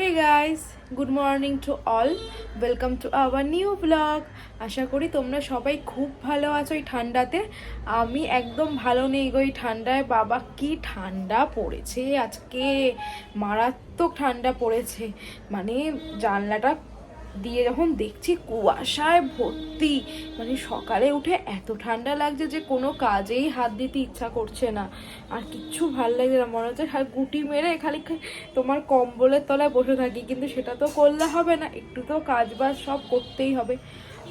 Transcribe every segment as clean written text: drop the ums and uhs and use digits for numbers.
Hey guys, good morning to all. Welcome to our new vlog. আশা করি তোমরা সবাই খুব ভালো আছো এই ঠান্ডাতে। আমি একদম ভালো নেই গো এই ঠান্ডায়। বাবা কি ঠান্ডা পড়েছে আজকে, মারাত্মক ঠান্ডা পড়েছে। মানে জানলাটা দিয়ে যখন দেখছি কুয়াশায় ভর্তি, মানে সকালে উঠে এত ঠান্ডা লাগছে যে কোনো কাজেই হাত দিতে ইচ্ছা করছে না। আর কিচ্ছু ভাল লাগছে না, মনে হচ্ছে গুটি মেরে খালি তোমার কম্বলের তলায় বসে থাকি, কিন্তু সেটা তো করলে হবে না, একটু তো কাজ বাজ সব করতেই হবে।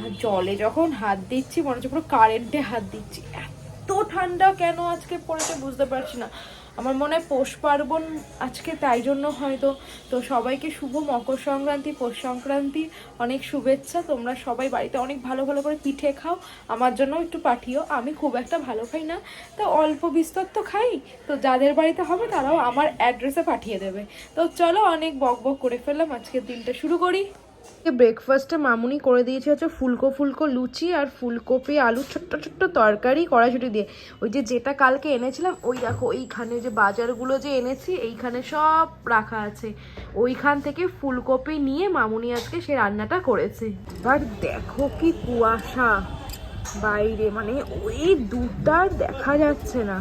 আর জলে যখন হাত দিচ্ছি মনে হচ্ছে পুরো কারেন্টে হাত দিচ্ছি, এত ঠান্ডা কেন আজকে পড়েছে বুঝতে পারছি না। আমার মনে হয় পৌষ পার্বণ আজকে, তাই জন্য হয়তো। তো সবাইকে শুভ মকর সংক্রান্তি, পৌষ সংক্রান্তি অনেক শুভেচ্ছা। তোমরা সবাই বাড়িতে অনেক ভালো ভালো করে পিঠে খাও, আমার জন্য একটু পাঠিও। আমি খুব একটা ভালো খাই না, তো অল্প বিস্তর তো খাই। তো যাদের বাড়িতে হবে তারাও আমার অ্যাড্রেসে পাঠিয়ে দেবে। তো চলো, অনেক বক বক করে ফেললাম, আজকের দিনটা শুরু করি। ব্রেকফাস্টে মামুনি করে দিয়েছে হচ্ছে ফুলকো ফুলকো লুচি আর ফুলকপি আলু ছোট্ট ছোট্ট তরকারি কড়াইশুঁটি দিয়ে। ওই যেটা কালকে এনেছিলাম, ওই দেখো এইখানে যে বাজারগুলো যে এনেছি এইখানে সব রাখা আছে, ওইখান থেকে ফুলকপি নিয়ে মামুনি আজকে সে রান্নাটা করেছে। এবার দেখো কি কুয়াশা বাইরে, মানে ওই দুধটা দেখা যাচ্ছে না।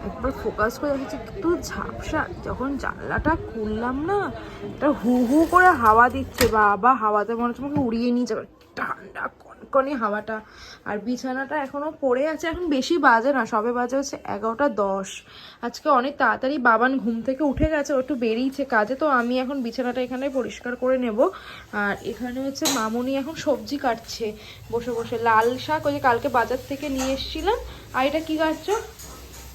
একবার ফোকাস করে দেখেছি একটু ঝাপসা, যখন জানলাটা খুললাম না, এটা হু হু করে হাওয়া দিচ্ছে, বাবা হাওয়াতে মনে হচ্ছে আমাকে উড়িয়ে নিয়ে যাবে, ঠান্ডা কনকনে হাওয়াটা। আর বিছানাটা এখনো পড়ে আছে, এখন বেশি বাজে না, সবে বাজে হচ্ছে 11টা 10। আজকে অনেক তাড়াতাড়ি বাবান ঘুম থেকে উঠে গেছে, ও একটু বেরিয়েছে কাজে, তো আমি এখন বিছানাটা এখানে পরিষ্কার করে নেব। আর এখানে হচ্ছে মামুনি এখন সবজি কাটছে বসে বসে, লাল শাক ওই যে কালকে বাজার থেকে নিয়ে এসেছিলাম। আর এটা কি কাটছো?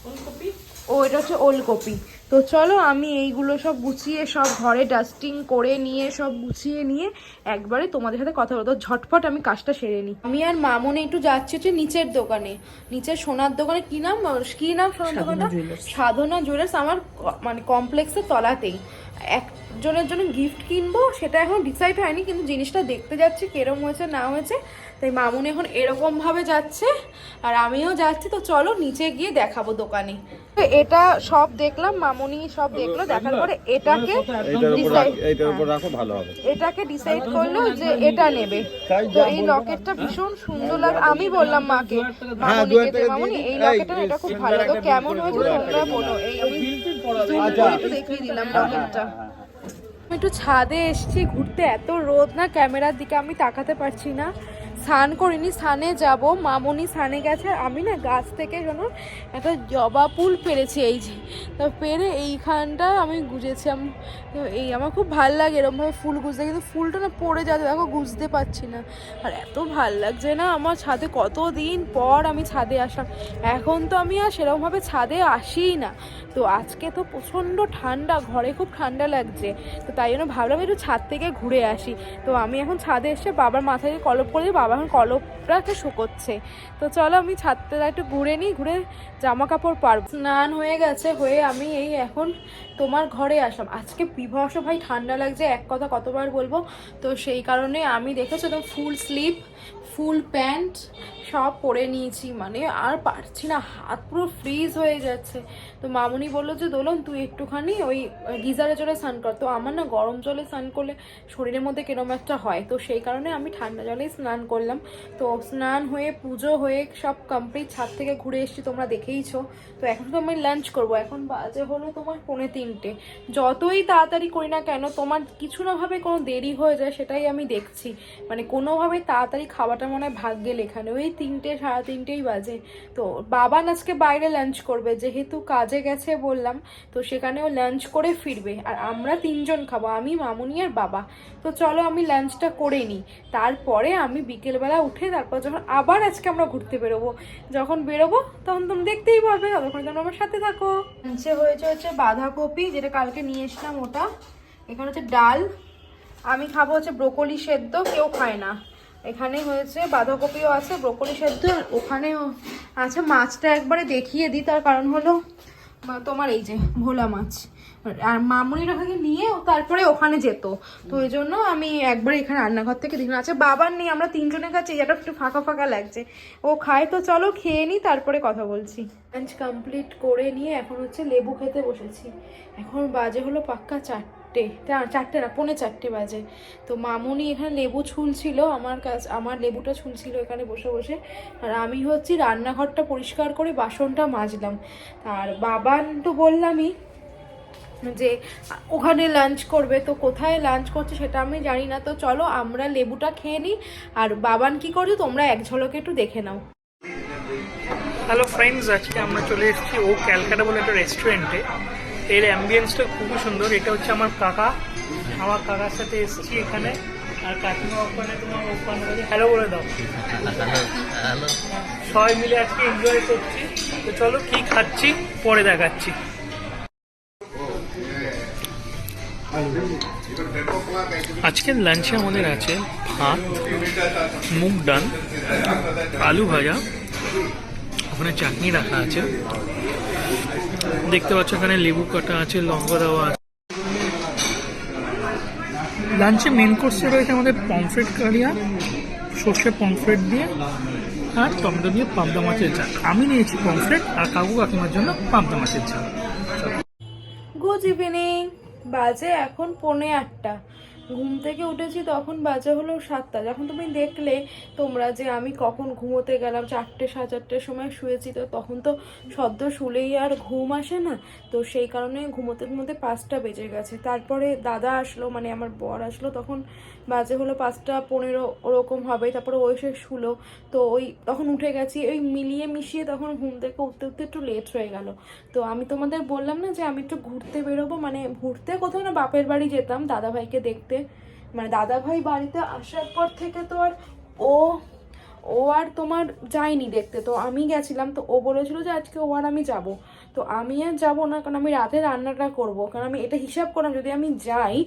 ওলকপি। ও এটা হচ্ছে ওলকপি। তো চলো আমি এইগুলো সব গুছিয়ে সব ঘরে ডাস্টিং করে নিয়ে সব গুছিয়ে নিয়ে একবারে তোমাদের সাথে কথা বলতো, ঝটপট আমি কাজটা সেরে নিই। আমি আর মামুনি একটু যাচ্ছি হচ্ছে নিচের দোকানে, নিচের সোনার দোকানে। কি নাম সোনার দোকানটা? সাধনা জুয়েলার্স। আমার মানে কমপ্লেক্সের তলাতেই। একজনের জন্য গিফট কিনবো, সেটা এখন ডিসাইড হয়নি, কিন্তু জিনিসটা দেখতে যাচ্ছি কিরম হয়েছে না হয়েছে। তাই মামুনি এখন এরকম ভাবে যাচ্ছে আর আমিও যাচ্ছি। তো চলো নিচে গিয়ে দেখাবো দোকানে। এটা সব দেখলাম, মামুনি সব দেখলো, দেখার পরে এটাকে ডিসাইড করলো যে এটা নেবে। তো এই লকেটটা ভীষণ সুন্দর লাগে, আমি বললাম মাকে, মামুনিকে যে মামুনি এই লকেটটা এটা খুব ভালো লাগে, কেমন হয়েছে তোমরা বলো। এই আমি একটু দেখিয়ে দিলাম লকেটটা। আমি একটু ছাদে এসেছি ঘুরতে, এত রোদ না, ক্যামেরার দিকে আমি তাকাতে পারছি না। স্নান করিনি, স্নানে যাব, মামুনি স্নানে গেছে। আমি না গাছ থেকে শোনো একটা জবা ফুল পেরেছি, এই যে তো পেরে এইখানটা আমি গুজেছি। এই আমার খুব ভাল লাগে এরকমভাবে ফুল গুজতে, কিন্তু ফুলটা না পড়ে যাচ্ছে, দেখো গুজতে পারছি না। আর এত ভাল লাগছে না আমার ছাদে, কতদিন পর আমি ছাদে আসলাম। এখন তো আমি আর সেরকমভাবে ছাদে আসিই না। তো আজকে তো প্রচণ্ড ঠান্ডা, ঘরে খুব ঠান্ডা লাগছে, তো তাই জন্য ভাবলাম একটু ছাদ থেকে ঘুরে আসি। তো আমি এখন ছাদে এসে বাবার মাথায় কলপ করে দিই, বাবা এখন কলপটাকে শুকোচ্ছে। তো চলো আমি ছাদটা একটু ঘুরে নিই, ঘুরে জামা কাপড় পারবো। স্নান হয়ে গেছে, হয়ে আমি এই এখন তোমার ঘরে আসলাম। আজকে বিভৎস ভাই ঠান্ডা লাগছে, এক কথা কতবার বলবো। তো সেই কারণে আমি দেখেছো তো ফুল স্লিভ ফুল প্যান্ট সব পরে নিয়েছি, মানে আর পারছি না, হাত পুরো ফ্রিজ হয়ে যাচ্ছে। তো মামুনি বললো যে দোলন তুই একটুখানি ওই গিজারে জলে স্নান কর। তো আমার না গরম জলে স্নান করলে শরীরের মধ্যে কিরম একটা হয়, তো সেই কারণে আমি ঠান্ডা জলেই স্নান করলাম। তো স্নান হয়ে পুজো হয়ে সব কমপ্লিট, ছাদ থেকে ঘুরে এসেছি তোমরা দেখেইছো। তো এখন তো আমি লাঞ্চ করবো, এখন বাজে হলো তোমার 2:45। যতই তাড়াতাড়ি করি না কেন তোমার কিছু না ভাবে কোনো দেরি হয়ে যায়, সেটাই আমি দেখছি। মানে কোনোভাবেই তাড়াতাড়ি খাওয়াটা মনে হয় ভাগ্যে লেখানো, ওই 3টে 3:30 বাজে। তো বাবা আজকে বাইরে লাঞ্চ করবে, যেহেতু কাজে গেছে বললাম, তো সেখানেও লাঞ্চ করে ফিরবে। আর আমরা 3জন খাবো, আমি মামুনি আর বাবা। তো চলো আমি লাঞ্চটা করে নিই, তারপরে আমি বিকেলবেলা উঠে তারপর যখন আবার আজকে আমরা ঘুরতে বেরোবো, যখন বেরোবো তখন তুমি দেখতেই পাবে, ততক্ষণ তোমরা আমার সাথে থাকো। লাঞ্চে হচ্ছে বাঁধাকপি, যেটা কালকে নিয়ে এসলাম ওটা। এখানে হচ্ছে ডাল, আমি খাবো হচ্ছে ব্রোকলি সেদ্ধ, কেউ খায় না। এখানে হয়েছে বাঁধাকপিও আছে, ব্রোকলি সেদ্ধ, আর ওখানেও আছে। মাছটা একবারে দেখিয়ে দিই, তার কারণ হলো তোমার এই যে ভোলা মাছ, আর মামুনির ওখানে নিয়ে তারপরে ওখানে যেত, তো এই জন্য আমি একবারে এখানে রান্নাঘর থেকে দেখলাম। আচ্ছা বাবার নেই, আমরা 3জনের কাছে, এটা একটু ফাঁকা ফাঁকা লাগছে, ও খায়। তো চলো খেয়ে নিই, তারপরে কথা বলছি। লাঞ্চ কমপ্লিট করে নিয়ে এখন হচ্ছে লেবু খেতে বসেছি। এখন বাজে হলো পাক্কা 4টে। চারটে না, 3:45 বাজে। তো মামুনি এখানে লেবু ছুলছিল, আমার লেবুটা ছুলছিল এখানে বসে বসে, আর আমি হচ্ছে রান্নাঘরটা পরিষ্কার করে বাসনটা মাজলাম। আর বাবান তো বললামই যে ওখানে লাঞ্চ করবে, তো কোথায় লাঞ্চ করছে সেটা আমি জানি না। তো চলো আমরা লেবুটা খেয়ে নিই, আর বাবান কি করছে তোমরা এক ঝলকে একটু দেখে নাও। হ্যালো ফ্রেন্ডস, আজকে আমরা চলে এসেছি ও ক্যালকাটা বলে একটা রেস্টুরেন্টে। এর অ্যাম্বিয়েন্সটা খুবই সুন্দর। এটা হচ্ছে আমার কাকার সাথে এসেছি এখানে। আর কাকিমা ওখানে হ্যালো বলে দাও। সবাই মিলে আজকে এনজয় করছি। তো চলো কি খাচ্ছি পরে দেখাচ্ছি। আজকের লাঞ্চে আমাদের আছে ভাত, মুগ ডাল, আলু ভাজা, ওখানে চাটনি রাখা আছে, দেখতে পাচ্ছ এখানে লেবু কাটা আছে, লঙ্কা দেওয়া আছে। লাঞ্চে মেন কোর্সে রয়েছে আমাদের পমফ্রেট কালিয়া, সর্ষে পমফ্রেট দিয়ে আর টমেটো দিয়ে পাবদা মাছের ঝাল। আমি নিয়েছি পমফ্রেট আর কাকু কাকিমার জন্য পাবদা মাছের ঝাল। গুড ইভিনিং, বাজে এখন 7:45। ঘুম থেকে উঠেছি তখন বাজে হলো 7টা। যখন তুমি দেখলে তোমরা যে আমি কখন ঘুমোতে গেলাম, 4টে 4:30 সময় শুয়েছি, তো তখন তো সদ্য শুলেই আর ঘুম আসে না, তো সেই কারণে ঘুমোতে ঘুমোতে 5টা বেজে গেছে। তারপরে দাদা আসলো, মানে আমার বর আসলো, তখন বাজে হলো 5:15 ওরকম হবে। তারপরে ও এসে শুলো, তো তখন উঠে গেছি। ওই মিলিয়ে মিশিয়ে তখন ঘুম থেকে উঠতে উঠতে একটু লেট হয়ে গেল। তো আমি তোমাদের বললাম না যে আমি একটু ঘুরতে বেরোবো, মানে ঘুরতে কোথাও না, বাপের বাড়ি যেতাম দাদাভাইকে দেখতে। মানে দাদাভাই বাড়িতে আসার পর থেকে তো আর ও আর তোমার যায়নি দেখতে, তো আমি গেছিলাম। তো ও বলেছিল যে আজকে ও আর আমি যাব, তো আমি আর যাবো না, কারণ আমি রাতে রান্নাটা করব। কারণ আমি এটা হিসাব করলাম যদি আমি যাই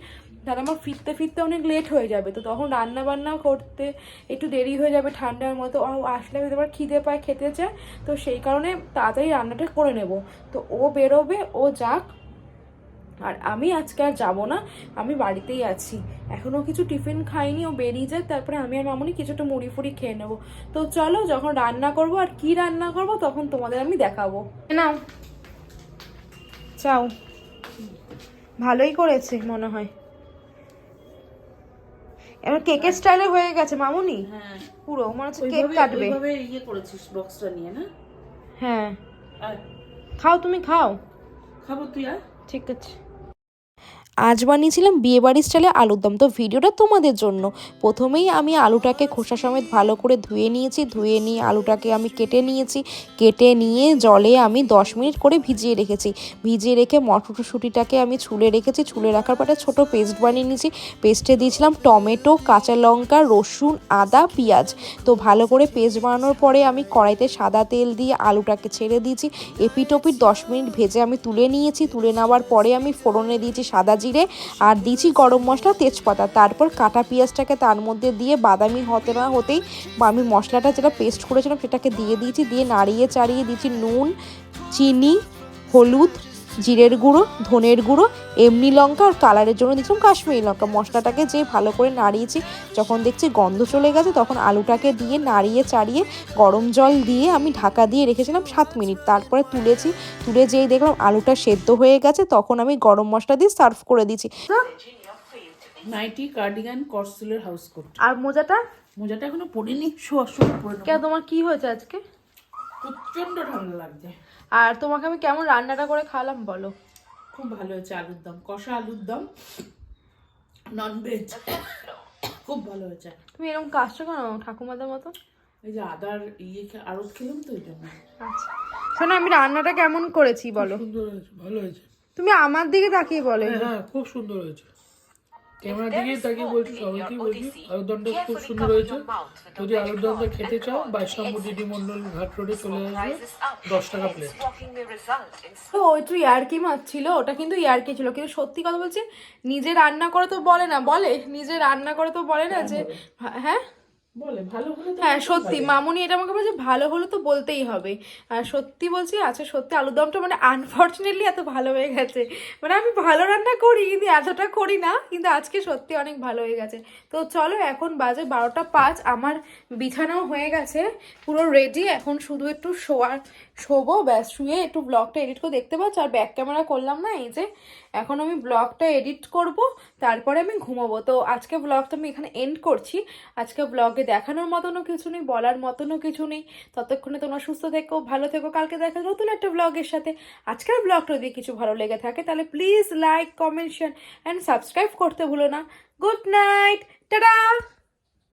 তাহলে আমার ফিরতে ফিরতে অনেক লেট হয়ে যাবে, তো তখন রান্না বান্না করতে একটু দেরি হয়ে যাবে ঠান্ডার মতো। আসলে এবার খিদে পায়, খেতে চায়, তো সেই কারণে তাড়াতাড়ি রান্নাটা করে নেব। তো ও বেরোবে, ও যাক, আর আমি আজকে আর যাবো না, আমি বাড়িতেই আছি। এখনও কিছু টিফিন খাইনি, ও বেরিয়ে যায়, তারপরে আমি আর মামুনি কিছুটা মুড়ি ফুড়ি খেয়ে নেবো। তো চলো, যখন রান্না করব আর কি রান্না করব তখন তোমাদের আমি দেখাবো। নাও চাও, ভালোই করেছে মনে হয়। এবার কেকের স্টাইলে হয়ে গেছে মামুনি। হ্যাঁ, পুরো মনে হচ্ছে কেক কাটবে। ওইভাবে ইয়ে করেছিস বক্সটা নিয়ে না? হ্যাঁ, আর খাও, তুমি খাও। খাবো তুই আর? ঠিক আছে। আজ বানিয়েছিলাম বিয়েবাড়ির স্টাইলে আলুর দম, তো ভিডিওটা তোমাদের জন্য। প্রথমেই আমি আলুটাকে খোসা সমেত ভালো করে ধুয়ে নিয়েছি, ধুয়ে নিয়ে আলুটাকে আমি কেটে নিয়েছি, কেটে নিয়ে জলে আমি 10 মিনিট করে ভিজিয়ে রেখেছি। ভিজিয়ে রেখে মটরশুঁটিটাকে আমি ছুলে রেখেছি, ছুলে রাখার পরে ছোটো পেস্ট বানিয়ে নিয়েছি। পেস্টে দিয়েছিলাম টমেটো, কাঁচা লঙ্কা, রসুন, আদা, পেঁয়াজ। তো ভালো করে পেস্ট বানানোর পরে আমি কড়াইতে সাদা তেল দিয়ে আলুটাকে ছেড়ে দিয়েছি। এপিট ওপিট 10 মিনিট ভেজে আমি তুলে নিয়েছি। তুলে নেওয়ার পরে আমি ফোড়নে দিয়েছি সাদা জিরে, আর দিয়েছি গরম মশলা, তেজপাতা। তারপর কাটা পেঁয়াজটাকে তার মধ্যে দিয়ে বাদামি হতে না হতেই আমি মশলাটা যেটা পেস্ট করেছিলাম সেটাকে দিয়ে দিয়েছি। দিয়ে নাড়িয়ে চাড়িয়ে দিয়েছি নুন, চিনি, হলুদ, জিরের গুঁড়ো, ধনের গুঁড়ো, এমনি লঙ্কা, আর কালারের জন্য দিয়েছিলাম কাশ্মীরি লঙ্কা। মশলাটাকে যে ভালো করে নাড়িয়েছি, যখন দেখছি গন্ধ চলে গেছে তখন আলুটাকে দিয়ে নাড়িয়ে চাড়িয়ে গরম জল দিয়ে আমি ঢাকা দিয়ে রেখেছিলাম 7 মিনিট। তারপরে তুলেছি, তুলে যেই দেখলাম আলুটা সেদ্ধ হয়ে গেছে তখন আমি গরম মশলা দিয়ে সার্ভ করে দিয়েছি। নাইটি, কার্ডিগান, কটসুলের হাউস কোট। আর মোজাটা এখনো পরিনি, শোয়া পরে নেবো। কেন, তোমার কি হয়েছে আজকে? প্রচন্ড ঠান্ডা লাগছে। আর তোমাকে আমি কেমন রান্নাটা করে খাওয়ালাম বলো? খুব ভালো হয়েছে আলুর দম, কষা আলুর দম, ননভেজ, খুব ভালো হয়েছে। তুমি এরকম কাজটা কেন ঠাকুমাদের মতো? এই যে আদার আড়ত খেলাম তো ওই জন্য। আচ্ছা শোনো, আমি রান্নাটা কেমন করেছি বলো? সুন্দর হয়েছে, ভালো হয়েছে। তুমি আমার দিকে তাকিয়ে বলো। হ্যাঁ, খুব সুন্দর হয়েছে। ক্যামেরার দিকে তাকিয়ে বলছি, সবাইকেই বলছি আলুর দমটা খুব সুন্দর হয়েছে। যদি আলুর দমটা খেতে চাও, বাইশাম্বু দিদি মন্ডল ঘাট রোডে চলে আসবে, 10 টাকা প্লেট। তো একটু ইয়ার্কি মারছিল, ওটা কিন্তু ইয়ার্কি ছিল, কিন্তু সত্যি কথা বলছি, নিজে রান্না করে তো বলে না, বলে নিজে রান্না করে তো বলে না যে হ্যাঁ বলে ভালো হলে তো হ্যাঁ বলতেই সত্যি হবে। মামুনি এটা আমাকে বলছে ভালো হলো তো বলতেই হবে। আর সত্যি বলছি আচ্ছা সত্যি আলুর দমটা মানে আনফর্চুনেটলি এত ভালো হয়ে গেছে। মানে আমি ভালো রান্না করি কিন্তু এতটা করি না, কিন্তু আজকে সত্যি অনেক ভালো হয়ে গেছে। তো চলো এখন বাজে 12টা 5, আমার বিছানাও হয়ে গেছে পুরো রেডি, এখন শুধু একটু শোবো ব্যাস, শুয়ে একটু ব্লগটা এডিট করে দেখতে পাচ্ছ। আর ব্যাক ক্যামেরা করলাম না, এই যে এখন আমি ব্লগটা এডিট করব, তারপরে আমি ঘুমাবো। তো আজকে ব্লগটা আমি এখানে এন্ড করছি। আজকে ব্লগে দেখানোর মতনও কিছু নেই, বলার মতনও কিছু নেই। ততক্ষণে তোমরা সুস্থ থেকো, ভালো থেকো, কালকে দেখা নতুন একটা ব্লগের সাথে। আজকের ব্লগটা যদি কিছু ভালো লেগে থাকে তাহলে please like, comment, share and subscribe করতে ভুলো না। Good night, tata.